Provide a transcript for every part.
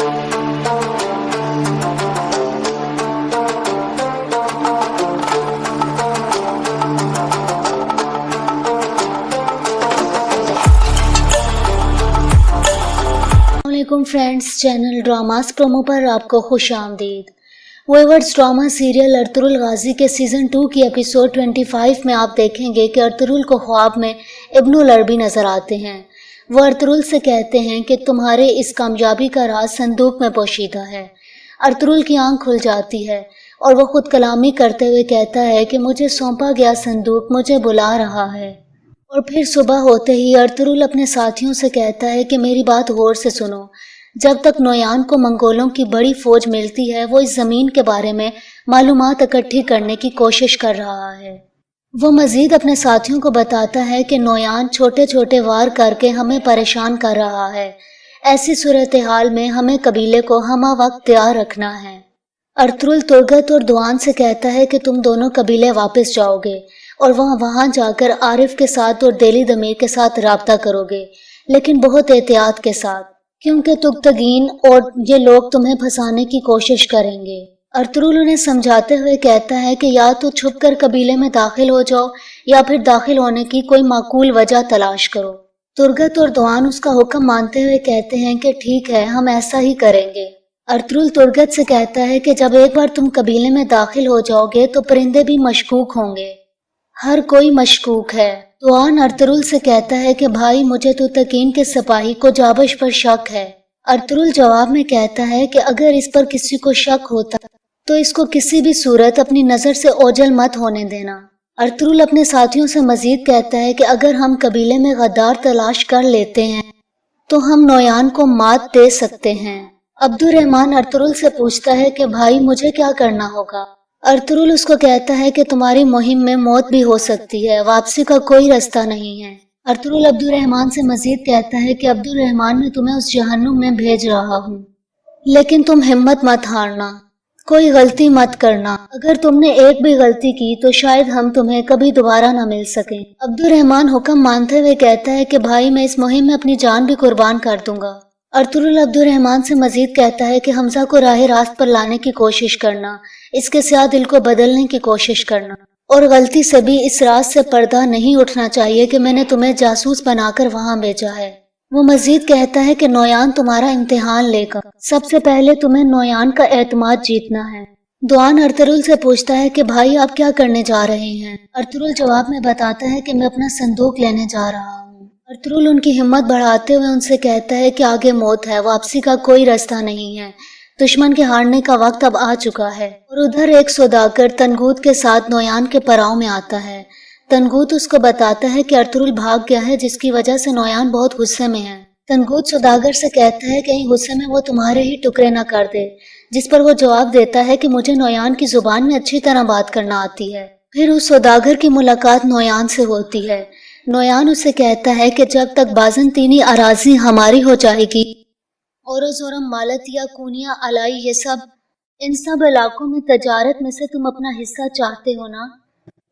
वालेकुम friends, channel dramas promo पर आपको खुश आमदीद। वेवर्स ड्रामा सीरियल अर्तुरुल गाजी के सीज़न 2 की एपिसोड 25 में आप देखेंगे कि अर्तुरुल को ख्वाब में इब्नुल अरबी नज़र आते हैं। वो अर्तुरुल से कहते हैं कि तुम्हारे इस कामयाबी का राज संदूक में पोशीदा है। अर्तुरुल की आंख खुल जाती है और वो खुद कलामी करते हुए कहता है कि मुझे सौंपा गया संदूक मुझे बुला रहा है। और फिर सुबह होते ही अर्तुरुल अपने साथियों से कहता है कि मेरी बात गौर से सुनो। जब तक नोयान को मंगोलों की बड़ी फौज मिलती है वो इस ज़मीन के बारे में मालूमात इकट्ठी करने की कोशिश कर रहा है। वो मज़ीद अपने साथियों को बताता है कि नोयान छोटे छोटे वार करके हमें परेशान कर रहा है। ऐसी सूरत हाल में हमें कबीले को हमा वक्त तैयार रखना है। अर्तुरुल तुर्गत और दुआन से कहता है कि तुम दोनों कबीले वापस जाओगे और वहाँ जाकर आरिफ के साथ और देली दमीर के साथ राब्ता करोगे, लेकिन बहुत एहतियात के साथ, क्योंकि तुगतगीन और ये लोग तुम्हें फंसाने की कोशिश करेंगे। अर्तुरुल उन्हें समझाते हुए कहता है कि या तो छुपकर कबीले में दाखिल हो जाओ या फिर दाखिल होने की कोई माकूल वजह तलाश करो। तुर्गत और दुआन उसका हुक्म मानते हुए कहते हैं कि ठीक है, हम ऐसा ही करेंगे। अर्तुरुल तुर्गत से कहता है कि जब एक बार तुम कबीले में दाखिल हो जाओगे तो परिंदे भी मशकूक होंगे, हर कोई मशकूक है। दुआन अर्तुरुल से कहता है कि भाई मुझे तो तकीन के सिपाही को जाबश पर शक है। अर्तुरुल जवाब में कहता है कि अगर इस पर किसी को शक होता तो इसको किसी भी सूरत अपनी नज़र से ओझल मत होने देना। अर्तुरुल अपने साथियों से मजीद कहता है कि अगर हम कबीले में गद्दार तलाश कर लेते हैं तो हम नोयान को मात दे सकते हैं। अब्दुर्रहमान अर्तुरुल से पूछता है कि भाई मुझे क्या करना होगा। अर्तुरुल उसको कहता है कि तुम्हारी मुहिम में मौत भी हो सकती है, वापसी का कोई रास्ता नहीं है। अर्तुरुल अब्दुर्रहमान से मजीद कहता है कि अब्दुर्रहमान मैं तुम्हें उस जहन्नुम में भेज रहा हूँ, लेकिन तुम हिम्मत मत हारना, कोई गलती मत करना। अगर तुमने एक भी गलती की तो शायद हम तुम्हें कभी दोबारा न मिल सकें। अब्दुर्रहमान हुक्म मानते हुए कहता है कि भाई मैं इस मुहिम में अपनी जान भी कुर्बान कर दूंगा। अर्तुरुल अब्दुर्रहमान से मजीद कहता है कि हमजा को राह रास्त पर लाने की कोशिश करना, इसके सिया दिल को बदलने की कोशिश करना, और गलती से भी इस राज से पर्दा नहीं उठना चाहिए कि मैंने तुम्हें जासूस बनाकर वहां भेजा है। वो मजीद कहता है कि नोयान तुम्हारा इम्तिहान लेगा, सबसे पहले तुम्हें नोयान का एतमाद जीतना है। दुआन अर्तुरुल से पूछता है कि भाई आप क्या करने जा रहे हैं। अर्तुरुल जवाब में बताता है कि मैं अपना संदूक लेने जा रहा हूँ। अर्तुरुल उनकी हिम्मत बढ़ाते हुए उनसे कहता है कि आगे मौत है, वापसी का कोई रास्ता नहीं है, दुश्मन के हारने का वक्त अब आ चुका है। और उधर एक सौदागर तनगूत के साथ नोयान के पड़ाव में आता है। तनगूत उसको बताता है कि अर्तुरुल भाग गया है, जिसकी वजह से नोयान बहुत गुस्से में है। तनगूत सौदागर से कहता है कहीं गुस्से में वो तुम्हारे ही टुकड़े न कर दे, जिस पर वो जवाब देता है कि मुझे नोयान की जुबान में अच्छी तरह बात करना आती है। फिर उस सौदागर की मुलाकात नोयान से होती है। नोयान उसे कहता है कि जब तक बाज़ंतीनी अराजी हमारी हो जाएगी, ओरोज़ोरम, मालतिया, कूनिया, अलाई, ये सब, इन सब इलाकों में तजारत में से तुम अपना हिस्सा चाहते हो ना।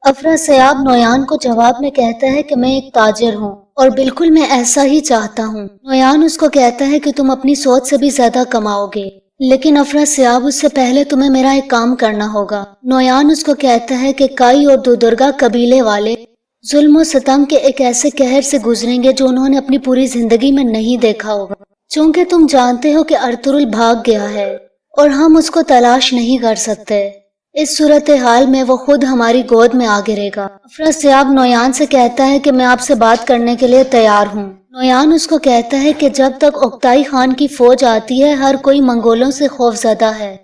अफरासयाब नोयान को जवाब में कहता है कि मैं एक ताजिर हूँ और बिल्कुल मैं ऐसा ही चाहता हूँ। नोयान उसको कहता है कि तुम अपनी सोच से भी ज्यादा कमाओगे, लेकिन अफरासयाब उससे पहले तुम्हें मेरा एक काम करना होगा। नोयान उसको कहता है कि काई और दुदुर्गा कबीले वाले जुल्म और सितम के एक ऐसे कहर से गुजरेंगे जो उन्होंने अपनी पूरी जिंदगी में नहीं देखा होगा। चूंकि तुम जानते हो कि अर्तुरुल भाग गया है और हम उसको तलाश नहीं कर सकते, इस सूरत हाल में वो खुद हमारी गोद में आ गिरेगा। अफरासयाब नोयान से कहता है कि मैं आपसे बात करने के लिए तैयार हूँ। नोयान उसको कहता है कि जब तक ओक्ताई खान की फौज आती है हर कोई मंगोलों से खौफजदा है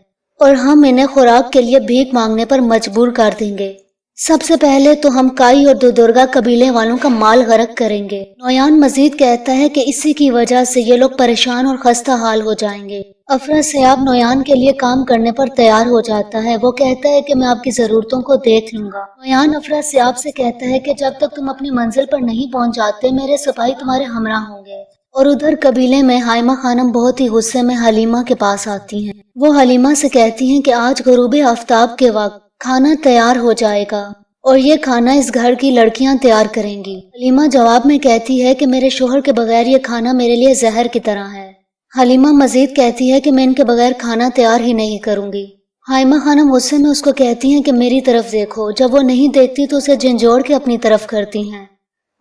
और हम इन्हें खुराक के लिए भीख मांगने पर मजबूर कर देंगे। सबसे पहले तो हम काई और दुदुर्गा कबीले वालों का माल गरक करेंगे। नोयान मजीद कहता है कि इसी की वजह से ये लोग परेशान और खस्ता हाल हो जाएंगे। अफरासयाब नोयान के लिए काम करने पर तैयार हो जाता है। वो कहता है कि मैं आपकी जरूरतों को देख लूंगा। नोयान अफरासयाब से कहता है कि जब तक तुम अपनी मंजिल पर नहीं पहुंच जाते मेरे सिपाही तुम्हारे हमरा होंगे। और उधर कबीले में हाइमा खानम बहुत ही गुस्से में हलीमा के पास आती हैं। वो हलीमा से कहती हैं कि आज गुरूबे आफ्ताब के वक्त खाना तैयार हो जाएगा और ये खाना इस घर की लड़कियां तैयार करेंगी। हलीमा जवाब में कहती है कि मेरे शोहर के बगैर ये खाना मेरे लिए जहर की तरह है। حلیمہ مزید کہتی ہے کہ میں ان کے بغیر کھانا تیار ہی نہیں کروں گی۔ حائمہ خانم غصے میں اس کو کہتی ہیں کہ میری طرف دیکھو، جب وہ نہیں دیکھتی تو اسے جھنجھوڑ کے اپنی طرف کرتی ہیں۔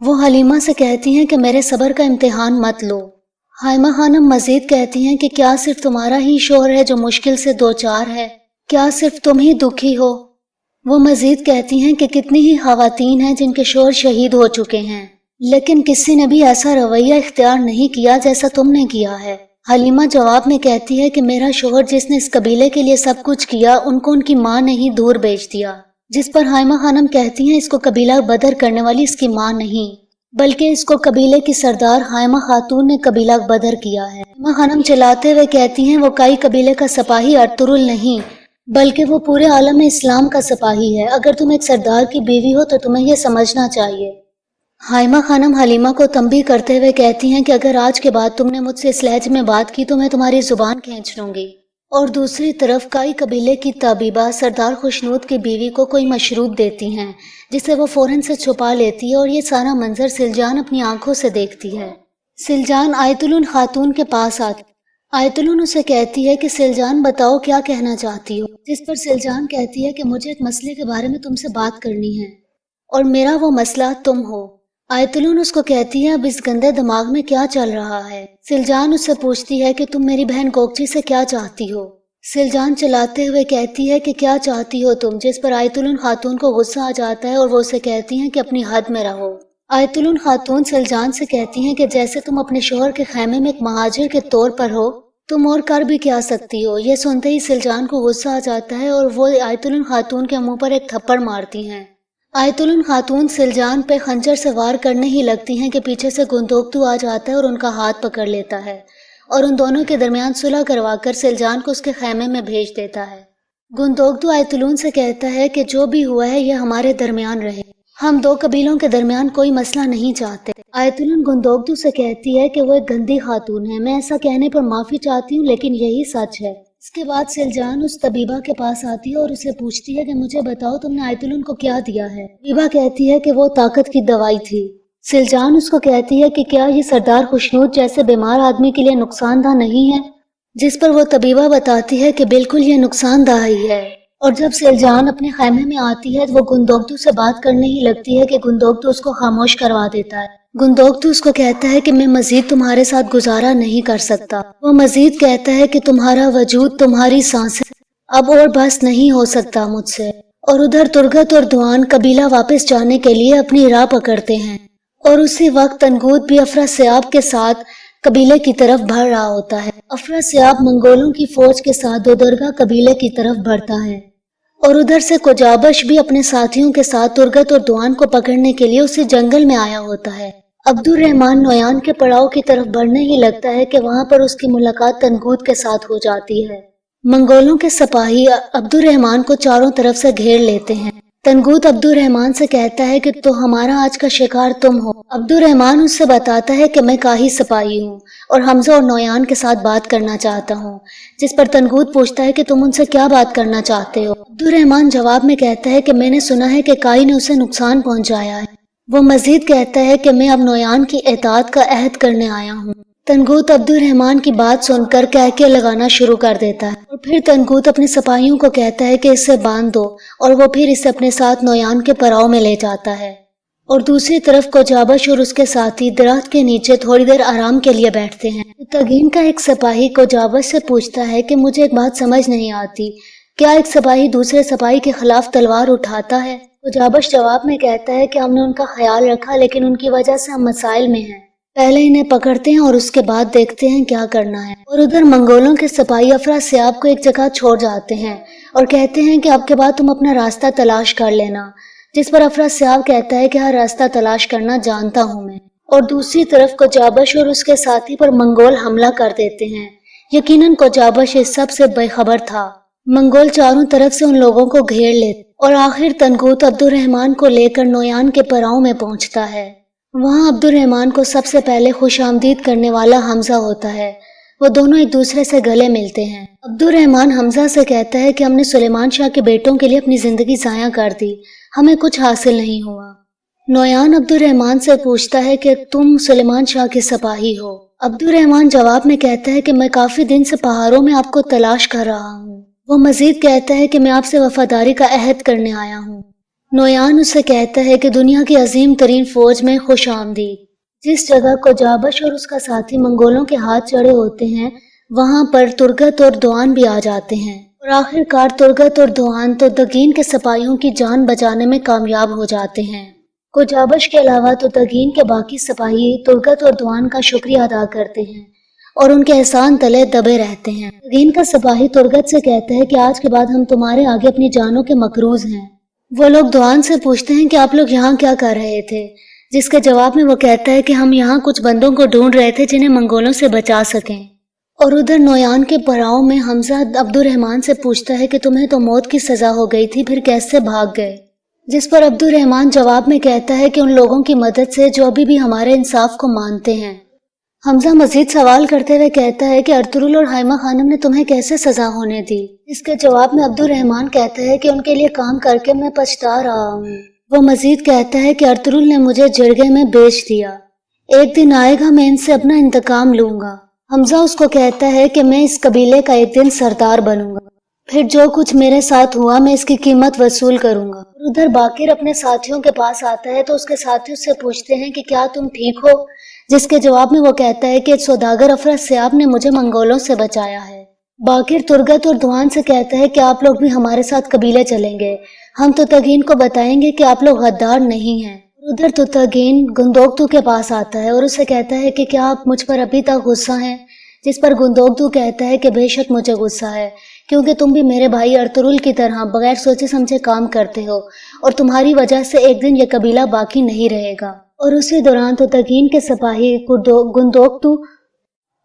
وہ حلیمہ سے کہتی ہیں کہ میرے صبر کا امتحان مت لو۔ حائمہ خانم مزید کہتی ہیں کہ کیا صرف تمہارا ہی شوہر ہے جو مشکل سے دوچار ہے؟ کیا صرف تم ہی دکھی ہو؟ وہ مزید کہتی ہیں کہ کتنی ہی خواتین ہیں جن کے شوہر شہید ہو چکے ہیں، لیکن کسی نے بھی ایسا رویہ اختیار نہیں کیا جیسا تم نے کیا ہے۔ حلیمہ جواب میں کہتی ہے کہ میرا شوہر جس نے اس قبیلے کے لیے سب کچھ کیا، ان کو ان کی ماں نے ہی دور بھیج دیا، جس پر حائمہ خانم کہتی ہیں اس کو قبیلہ بدر کرنے والی اس کی ماں نہیں، بلکہ اس کو قبیلے کی سردار حائمہ خاتون نے قبیلہ بدر کیا ہے۔ حائمہ خانم چلاتے ہوئے کہتی ہیں وہ کئی قبیلے کا سپاہی ارطغرل نہیں، بلکہ وہ پورے عالم اسلام کا سپاہی ہے۔ اگر تم ایک سردار کی بیوی ہو تو تمہیں یہ سمجھنا چاہیے۔ حائمہ خانم حلیمہ کو تنبیہ کرتے ہوئے کہتی ہیں کہ اگر آج کے بعد تم نے مجھ سے اس لہجے میں بات کی تو میں تمہاری زبان کھینچ لوں گی۔ اور دوسری طرف کئی قبیلے کی طبیبہ سردار خوشنود کی بیوی کو کوئی مشروب دیتی ہیں جسے وہ فوراً سے چھپا لیتی ہے، اور یہ سارا منظر سلجان اپنی آنکھوں سے دیکھتی ہے۔ سلجان آیت الن خاتون کے پاس آتی، آیت الن اسے کہتی ہے کہ سلجان بتاؤ کیا کہنا چاہتی ہو، جس پر سلجان کہتی ہے کہ مجھے ایک مسئلے کے بارے میں تم سے بات کرنی ہے، اور میرا وہ مسئلہ تم ہو۔ آیت الن اس کو کہتی ہے اب اس گندے دماغ میں کیا چل رہا ہے؟ سلجان اس سے پوچھتی ہے کہ تم میری بہن کوکچی سے کیا چاہتی ہو؟ سلجان چلاتے ہوئے کہتی ہے کہ کیا چاہتی ہو تم، جس پر آیت الن خاتون کو غصہ آ جاتا ہے اور وہ اسے کہتی ہیں کہ اپنی حد میں رہو۔ آیت الن خاتون سلجان سے کہتی ہیں کہ جیسے تم اپنے شوہر کے خیمے میں ایک مہاجر کے طور پر ہو، تم اور کر بھی کیا سکتی ہو؟ یہ سنتے ہی سلجان کو غصہ آ جاتا ہے اور وہ آیت الن خاتون کے منہ پر ایک تھپڑ مارتی ہیں۔ آیت الن خاتون سلجان پہ خنجر سے وار کرنے ہی لگتی ہیں کہ پیچھے سے گندوکتو آ جاتا ہے اور ان کا ہاتھ پکڑ لیتا ہے اور ان دونوں کے درمیان صلح کروا کر سلجان کو اس کے خیمے میں بھیج دیتا ہے۔ گندوکتو آیت الن سے کہتا ہے کہ جو بھی ہوا ہے یہ ہمارے درمیان رہے، ہم دو قبیلوں کے درمیان کوئی مسئلہ نہیں چاہتے۔ آیت الن گندوکتو سے کہتی ہے کہ وہ ایک گندی خاتون ہے، میں ایسا کہنے پر معافی چاہتی ہوں لیکن یہی سچ ہے۔ اس کے بعد سلجان اس طبیبہ کے پاس آتی ہے اور اسے پوچھتی ہے کہ مجھے بتاؤ تم نے آیت الن کو کیا دیا ہے؟ طبیبہ کہتی ہے کہ وہ طاقت کی دوائی تھی۔ سلجان اس کو کہتی ہے کہ کیا یہ سردار خوشنود جیسے بیمار آدمی کے لیے نقصان دہ نہیں ہے؟ جس پر وہ طبیبہ بتاتی ہے کہ بالکل یہ نقصان دہ ہی ہے۔ اور جب سلجان اپنے خیمے میں آتی ہے تو وہ گندوکتو سے بات کرنے ہی لگتی ہے کہ گندوکتو اس کو خاموش کروا دیتا ہے۔ گندوکتو اس کو کہتا ہے کہ میں مزید تمہارے ساتھ گزارا نہیں کر سکتا۔ وہ مزید کہتا ہے کہ تمہارا وجود، تمہاری سانسیں اب اور بس نہیں ہو سکتا مجھ سے۔ اور ادھر ترگت اور دوان قبیلہ واپس جانے کے لیے اپنی راہ پکڑتے ہیں، اور اسی وقت تنگوت بھی افراسیاب کے ساتھ قبیلے کی طرف بڑھ رہا ہوتا ہے۔ افراسیاب منگولوں کی فوج کے ساتھ دودرگا قبیلے کی طرف بڑھتا ہے، اور ادھر سے کوجابش بھی اپنے ساتھیوں کے ساتھ ترگت اور دوان کو پکڑنے کے لیے اسی جنگل میں آیا ہوتا ہے۔ عبد الرحمن نویان کے پڑاؤ کی طرف بڑھنے ہی لگتا ہے کہ وہاں پر اس کی ملاقات تنگوت کے ساتھ ہو جاتی ہے۔ منگولوں کے سپاہی عبد الرحمن کو چاروں طرف سے گھیر لیتے ہیں۔ تنگوت عبد الرحمن سے کہتا ہے کہ تو ہمارا آج کا شکار تم ہو۔ عبد الرحمن اس سے بتاتا ہے کہ میں کاہی سپاہی ہوں اور حمزہ اور نویان کے ساتھ بات کرنا چاہتا ہوں، جس پر تنگوت پوچھتا ہے کہ تم ان سے کیا بات کرنا چاہتے ہو؟ عبد الرحمن جواب میں کہتا ہے کہ میں نے سنا ہے کہ کائی نے اسے نقصان پہنچایا ہے۔ وہ مزید کہتا ہے کہ میں اب نویان کی اطاعت کا عہد کرنے آیا ہوں۔ تنگوت عبد الرحمن کی بات سن کر کہکے لگانا شروع کر دیتا ہے، اور پھر تنگوت اپنے سپاہیوں کو کہتا ہے کہ اسے باندھ دو، اور وہ پھر اسے اپنے ساتھ نویان کے پڑاؤ میں لے جاتا ہے۔ اور دوسری طرف کوجابش اور اس کے ساتھی درخت کے نیچے تھوڑی دیر آرام کے لیے بیٹھتے ہیں۔ تگین کا ایک سپاہی کوجابش سے پوچھتا ہے کہ مجھے ایک بات سمجھ نہیں آتی، کیا ایک سپاہی دوسرے سپاہی کے خلاف تلوار اٹھاتا ہے؟ کوجابش جواب میں کہتا ہے کہ ہم نے ان کا خیال رکھا، لیکن ان کی وجہ سے ہم مسائل میں ہیں، پہلے انہیں پکڑتے ہیں اور اس کے بعد دیکھتے ہیں کیا کرنا ہے۔ اور ادھر منگولوں کے سپاہی افراسیاب کو ایک جگہ چھوڑ جاتے ہیں اور کہتے ہیں کہ اب کے بعد تم اپنا راستہ تلاش کر لینا، جس پر افراسیاب کہتا ہے کہ ہر راستہ تلاش کرنا جانتا ہوں میں۔ اور دوسری طرف کوجابش اور اس کے ساتھی پر منگول حملہ کر دیتے ہیں۔ یقیناً کوجابش اس سب سے بے خبر تھا۔ منگول چاروں طرف سے ان لوگوں کو گھیر لیتے اور آخر تنگوت عبد الرحمن کو لے کر نویان کے پڑاؤ میں پہنچتا ہے۔ وہاں عبد الرحمن کو سب سے پہلے خوش آمدید کرنے والا حمزہ ہوتا ہے۔ وہ دونوں ایک دوسرے سے گلے ملتے ہیں۔ عبد الرحمن حمزہ سے کہتا ہے کہ ہم نے سلیمان شاہ کے بیٹوں کے لیے اپنی زندگی ضائع کر دی، ہمیں کچھ حاصل نہیں ہوا۔ नोयान अब्दुर्रहमान से पूछता है कि तुम सुलेमान शाह के सिपाही हो। अब्दुर्रहमान जवाब में कहता है कि मैं काफी दिन से पहाड़ों में आपको तलाश कर रहा हूँ। वो मजीद कहता है कि मैं आपसे वफादारी का अहद करने आया हूँ। नोयान उससे कहता है कि दुनिया की अजीम तरीन फौज में खुश आमदीद। जिस जगह को जाबश और उसका साथी मंगोलों के हाथ चढ़े होते हैं, वहां पर तुर्गत और दुआन भी आ जाते हैं और आखिरकार तुर्गत और दुआन तो तगीन के सिपाहियों की जान बचाने में कामयाब हो जाते हैं। कुजाबश के अलावा तो तगीन के बाकी सिपाही तुर्गत और दुआन का शुक्रिया अदा करते हैं और उनके एहसान तले दबे रहते हैं। तगीन का सिपाही तुर्गत से कहता है कि आज के बाद हम तुम्हारे आगे अपनी जानों के मकरूज हैं। वो लोग दुआन से पूछते हैं कि आप लोग यहाँ क्या कर रहे थे, जिसके जवाब में वो कहता है कि हम यहाँ कुछ बंदों को ढूंढ रहे थे जिन्हें मंगोलों से बचा सकें। और उधर नोयान के पड़ाव में हमजा अब्दुर्रहमान से पूछता है कि तुम्हें तो मौत की सजा हो गई थी, फिर कैसे भाग गए। जिस पर अब्दुर्रहमान जवाब में कहता है कि उन लोगों की मदद से जो अभी भी हमारे इंसाफ को मानते हैं। हमजा मजीद सवाल करते हुए कहता है कि अर्तुरुल और हाइमा खानम ने तुम्हें कैसे सजा होने दी। इसके जवाब में अब्दुर्रहमान कहता है कि उनके लिए काम करके मैं पछता रहा हूँ। वो मजीद कहता है कि अर्तुरुल ने मुझे जिरगे में बेच दिया, एक दिन आएगा मैं इनसे अपना इंतकाम लूंगा। हमजा उसको कहता है कि मैं इस कबीले का एक दिन सरदार बनूंगा, फिर जो कुछ मेरे साथ हुआ मैं इसकी कीमत वसूल करूंगा। उधर बाकिर अपने साथियों के पास आता है तो उसके साथी उससे पूछते हैं कि क्या तुम ठीक हो, जिसके जवाब में वो कहता है कि सौदागर अफरा सियाब ने मुझे मंगोलों से बचाया है। बाकिर तुर्गत और दुआन से कहता है कि आप लोग भी हमारे साथ कबीले चलेंगे, हम तो तगीन को बताएंगे कि आप लोग गद्दार नहीं हैं। उधर तो तगीन गुंदोकतू के पास आता है और उसे कहता है कि क्या आप मुझ पर अभी तक गुस्सा हैं, जिस पर गुंदोकतू कहता है कि बेशक मुझे गुस्सा है, क्योंकि तुम भी मेरे भाई अर्तुरुल की तरह बगैर सोचे समझे काम करते हो और तुम्हारी वजह से एक दिन ये कबीला बाकी नहीं रहेगा। और उसी दौरान तो तगीन के सिपाही गुंदोकतू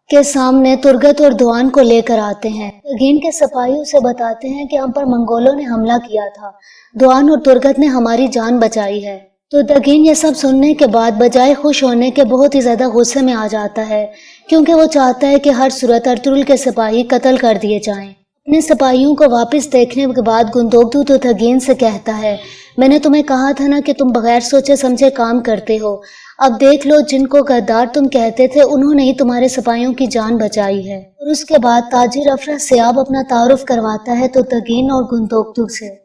के सामने तुर्गत और दुआन को लेकर आते हैं। तगीन के सिपाही उसे बताते हैं कि हम पर मंगोलों ने हमला किया था, दुआन और तुर्गत ने हमारी जान बचाई है। तो तगीन ये सब सुनने के बाद बजाय खुश होने के बहुत ही ज्यादा गुस्से में आ जाता है, क्योंकि वो चाहता है कि हर सूरत अर्तुरुल के सिपाही कत्ल कर दिए जाएं। अपने सिपाहियों को वापस देखने के बाद गुंदोकतू तो तगीन से कहता है, मैंने तुम्हें कहा था ना कि तुम बगैर सोचे समझे काम करते हो, अब देख लो जिनको गद्दार तुम कहते थे उन्होंने ही तुम्हारे सिपाहियों की जान बचाई है। और उसके बाद ताजिर अफरा सियाब अपना तारुफ करवाता है तो तगीन और गुंदोकतू से।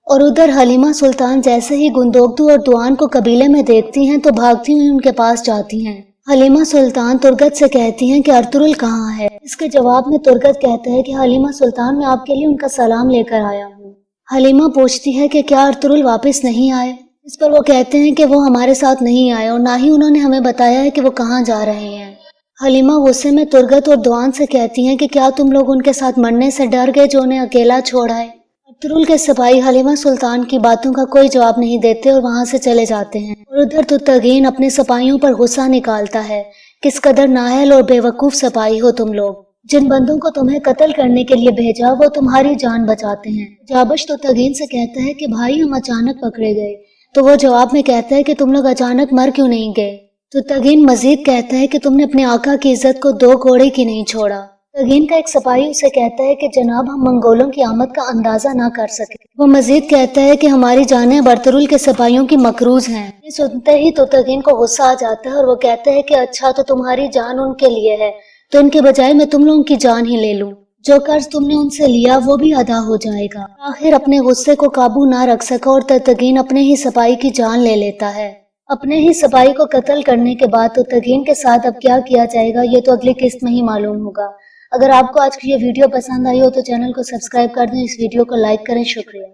और उधर हलीमा सुल्तान जैसे ही गुंदोकतू और दुआन को कबीले में देखती हैं तो भागती हुई उनके पास जाती हैं। हलीमा सुल्तान तुर्गत से कहती हैं कि अर्तुरुल कहाँ है। इसके जवाब में तुर्गत कहता है कि हलीमा सुल्तान मैं आपके लिए उनका सलाम लेकर आया हूँ। हलीमा पूछती है कि क्या अर्तुरुल वापस नहीं आए। इस पर वो कहते हैं कि वो हमारे साथ नहीं आए और ना ही उन्होंने हमें बताया है कि वो कहाँ जा रहे हैं। हलीमा गुस्से में तुर्गत और दुआन से कहती हैं कि क्या तुम लोग उनके साथ मरने से डर गए जो उन्हें अकेला छोड़ आए। अर्तुरुल के सिपाही हलीमा सुल्तान की बातों का कोई जवाब नहीं देते और वहां से चले जाते हैं। और उधर तो तगीन अपने सिपाहियों पर गुस्सा निकालता है, किस कदर नाअहल और बेवकूफ सिपाही हो तुम लोग, जिन बंदों को तुम्हें कत्ल करने के लिए भेजा वो तुम्हारी जान बचाते हैं। जाबश तो तगीन से कहता है कि भाई हम अचानक पकड़े गए, तो वो जवाब में कहता है कि तुम लोग अचानक मर क्यों नहीं गए। तो तगीन मजीद कहता है कि तुमने अपने आका की इज्जत को दो कोड़े की नहीं छोड़ा। तगीन का एक सिपाही उसे कहता है कि जनाब हम मंगोलों की आमद का अंदाजा ना कर सके। वो मजीद कहता है कि हमारी जानें अर्तुरुल के सिपाहियों की मकरूज हैं। ये सुनते ही तो तगीन को गुस्सा आ जाता है और वो कहता है कि अच्छा तो तुम्हारी जान उनके लिए है, तो इनके बजाय मैं तुम लोगों की जान ही ले लूं, जो कर्ज तुमने उनसे लिया वो भी अदा हो जाएगा। आखिर अपने गुस्से को काबू ना रख सका और तगीन अपने ही सिपाही की जान ले लेता है। अपने ही सिपाही को कत्ल करने के बाद तो तगीन के साथ अब क्या किया जाएगा ये तो अगली किस्त में ही मालूम होगा। अगर आपको आज की ये वीडियो पसंद आई हो तो चैनल को सब्सक्राइब कर दें, इस वीडियो को लाइक करें। शुक्रिया।